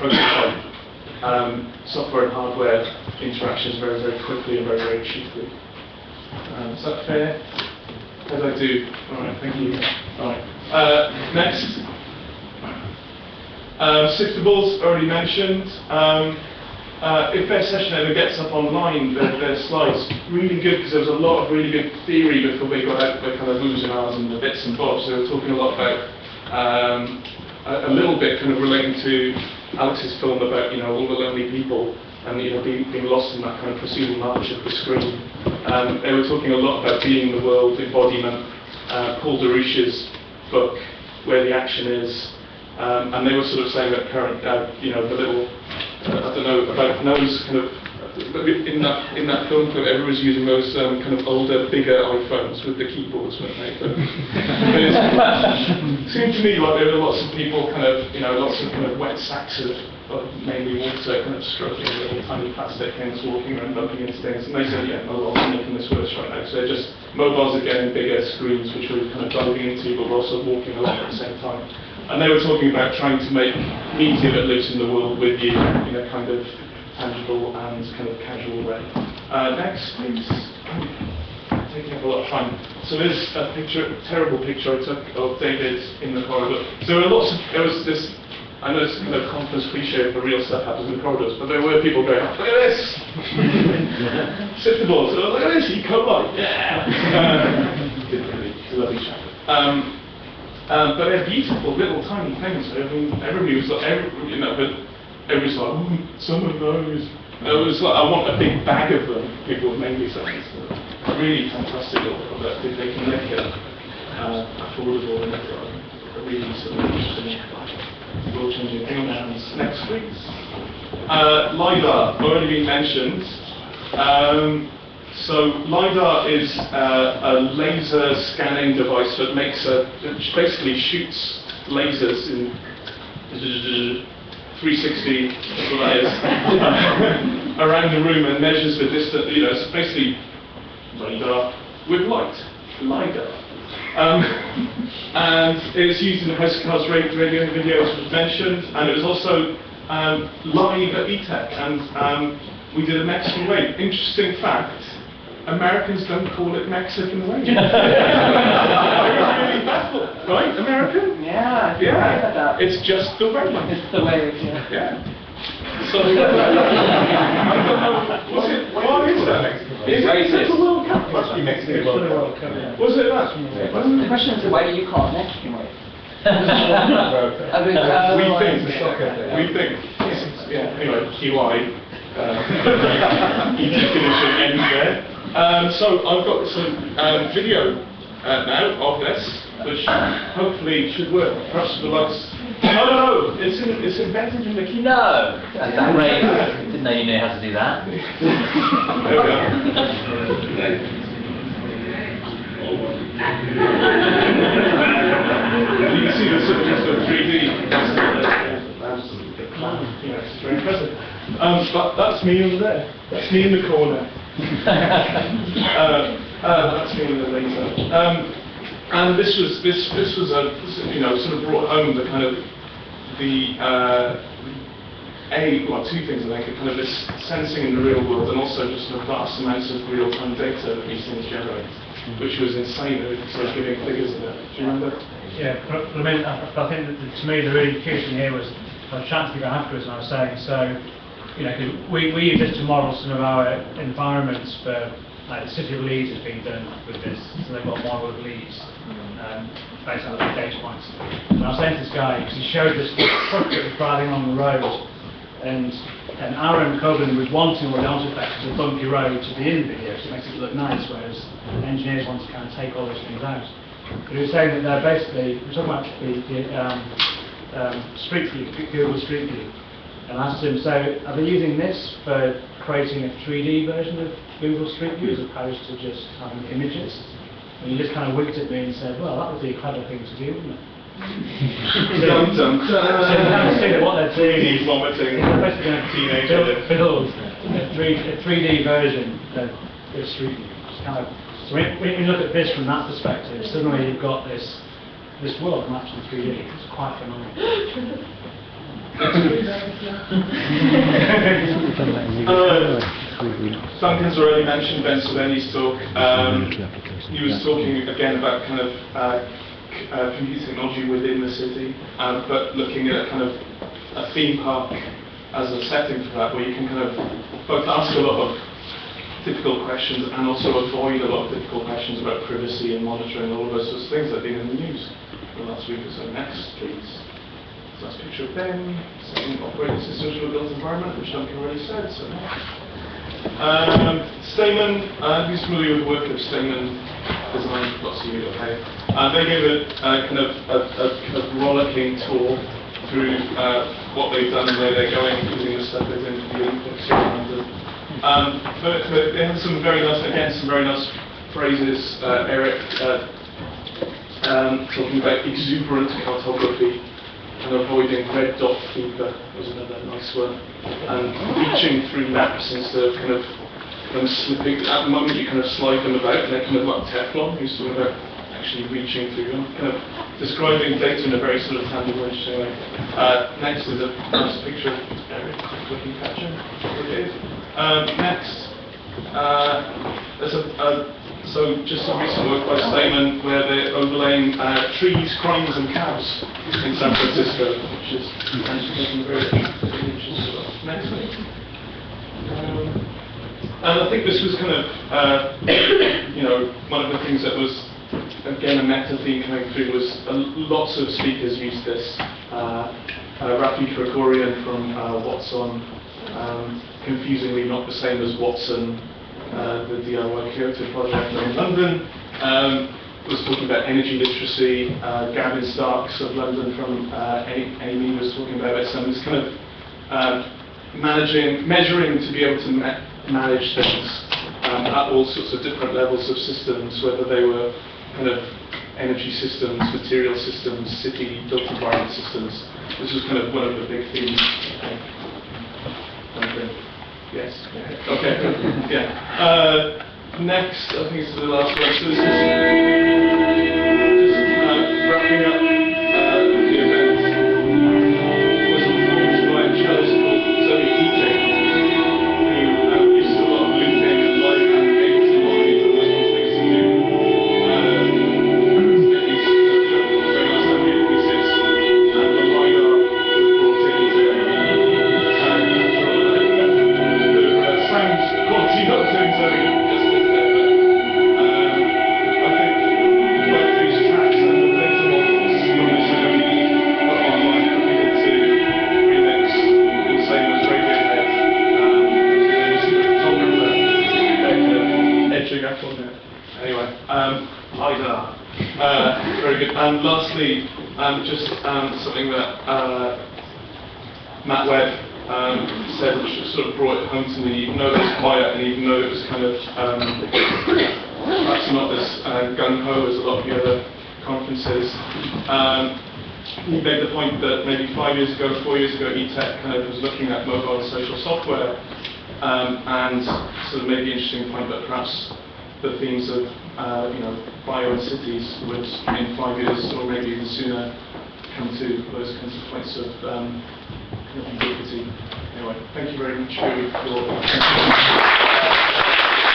prototype software and hardware interactions very, very quickly and very, very cheaply. Is that fair? As I do. All right, thank you. All right. Next. Siftables, already mentioned. If their session ever gets up online, their slides, really good, because there was a lot of really good theory before they got out the kind of oohs and ahs and the bits and bobs. They were talking a lot about, a little bit kind of relating to Alex's film about, all the lonely people and, being lost in that kind of preceding march of the screen. They were talking a lot about being the world embodiment, Paul Derouche's book, Where the Action Is, and they were sort of saying that current, the little, I don't know, about those kind of, in that film clip, everyone was using those kind of older, bigger iPhones with the keyboards, weren't they? But it seemed to me like there were lots of people lots of kind of wet sacks of mainly water, kind of stroking little tiny plastic things, walking around, bumping into things. And they said, yeah, mobiles are making this worse right now. So mobiles are getting bigger screens, which we're kind of diving into, but we're also walking along at the same time. And they were talking about trying to make media that lives in the world with you in a kind of tangible and kind of casual way. Next, please. Taking up a lot of time. So there's a picture, a terrible picture I took of David in the corridor. So there was this, I know it's kind of conference cliche for real stuff happens in the corridors, but there were people going, look at this! Siftables, look at this, E. coli, yeah! It's a lovely chap. But they're beautiful little tiny things. I mean, everybody was like, everybody's like, oh, some of those. It was like, I want a big bag of them. People were mainly saying it's really fantastic that they can make it affordable and a really sort of interesting, world-changing thing. And next, please. LiDAR, already been mentioned. So LiDAR is a laser scanning device that it basically shoots lasers in 360, that's what that is, around the room and measures the distance. It's basically radar with light, LiDAR. And it's used in the house-to-house radio and video, as was mentioned, and it was also live at etech, and we did a Mexican wave. Interesting fact. Americans don't call it Mexican wave. I was really baffled. Right, American? Yeah. Yeah. It's just the wave. It's the wave, yeah. Yeah. So, I don't know, what is that? Is it the World Cup? Must be Mexican World Cup. Was it that? The question is, why do you call it Mexican wave? We think. Yeah, anyway, QI. Definition ends there. So I've got some video now of this, which hopefully should work. Perhaps the last. No, it's embedded in the keyboard. No, that's great. Didn't know you knew how to do that. There we go. You can see the sort of 3D. It's very impressive. But that's me over there. That's me in the corner. That's me with the laser. And this was a sort of brought home the kind of two things I think, kind of this sensing in the real world and also just the vast amounts of real-time data that these things generate, which was insane. They were sort of giving figures of it. Do you remember? Yeah, but I mean, I think that to me the really key thing here was I was chatting to people afterwards and I was saying, so, cause we use this to model some of our environments for, like the city of Leeds has been done with this, so they've got a model of Leeds based on the data points. And I was saying to this guy, because he showed this truck that was driving on the road, and Aaron Coburn was wanting all the artifacts of a bumpy road to be in the video, so it makes it look nice, whereas engineers want to kind of take all those things out. But he was saying that they're basically, we're talking about the Street View, Google Street View, and I asked him, so are they using this for creating a 3D version of Google Street View as opposed to just having images? And he just kind of winked at me and said, well, that would be a clever thing to do, wouldn't it? So you can see that what they're doing is vomiting build a 3D version of Street View. Kind of, so when you look at this from that perspective, suddenly you've got this world matched in 3D. It's quite phenomenal. Duncan's already mentioned Ben Silveni's talk. He was talking again about kind of computing technology within the city, but looking at kind of a theme park as a setting for that, where you can kind of both ask a lot of difficult questions and also avoid a lot of difficult questions about privacy and monitoring and all of those sorts of things that have been in the news for the last week or so. Next, please. So that's a picture of Ben setting operating systems for a built environment, which Duncan already said. So Stamen, who's familiar with the work of Stamen Design? Lots of you, okay. They gave a kind of rollicking tour through what they've done and where they're going, including the stuff they're doing for the Olympics here in London. But they had some very nice phrases. Eric talking about exuberant cartography and avoiding red dot fever was another nice one. And reaching through maps instead of kind of slipping. At the moment you kind of slide them about and they're kind of like Teflon. He's talking about actually reaching through them, kind of describing data in a very sort of tangible, interesting way. Next is a nice picture of Eric looking at you. Next, so just some recent work by Stamen where they're overlaying trees, crimes and cows in San Francisco, which is actually very interesting as well. Next, please. And I think this was kind of, one of the things that was, again, a meta theme coming through was lots of speakers used this. Rafi Krikorian from Watson, confusingly not the same as Watson, the DIY Kyoto project in London, was talking about energy literacy. Gavin Starks of London from Amy was talking about it. So it's kind of measuring to be able to manage things at all sorts of different levels of systems, whether they were kind of energy systems, material systems, city built environment systems. This was kind of one of the big themes. Okay. Yes. Okay. Yeah. Next, I think it's the last one. So this is just wrapping up the event. Was a performance by a cellist called Zoe Etech, who uses a lot of looping and live animations and modeling and those kinds of things to do. These very nice animated pieces, and the LiDAR was brought in to capture all of the sound quality not doing so justice there, but I think both these tracks and the data models from this are going to be put online for people to remix, the same as Radiohead. There's a photographer they're kind of edging up on it. Anyway, LiDAR. Very good. And lastly, just something that Matt Webb said, which sort of brought it home to me, even though it was quiet and even though it was kind of perhaps not as gung-ho as a lot of the other conferences. He made the point that maybe 4 years ago, etech kind of was looking at mobile and social software, and sort of made the interesting point that perhaps the themes of bio and cities would, in 5 years or maybe even sooner, come to those kinds of points of ubiquity. Anyway, thank you very much for your attention.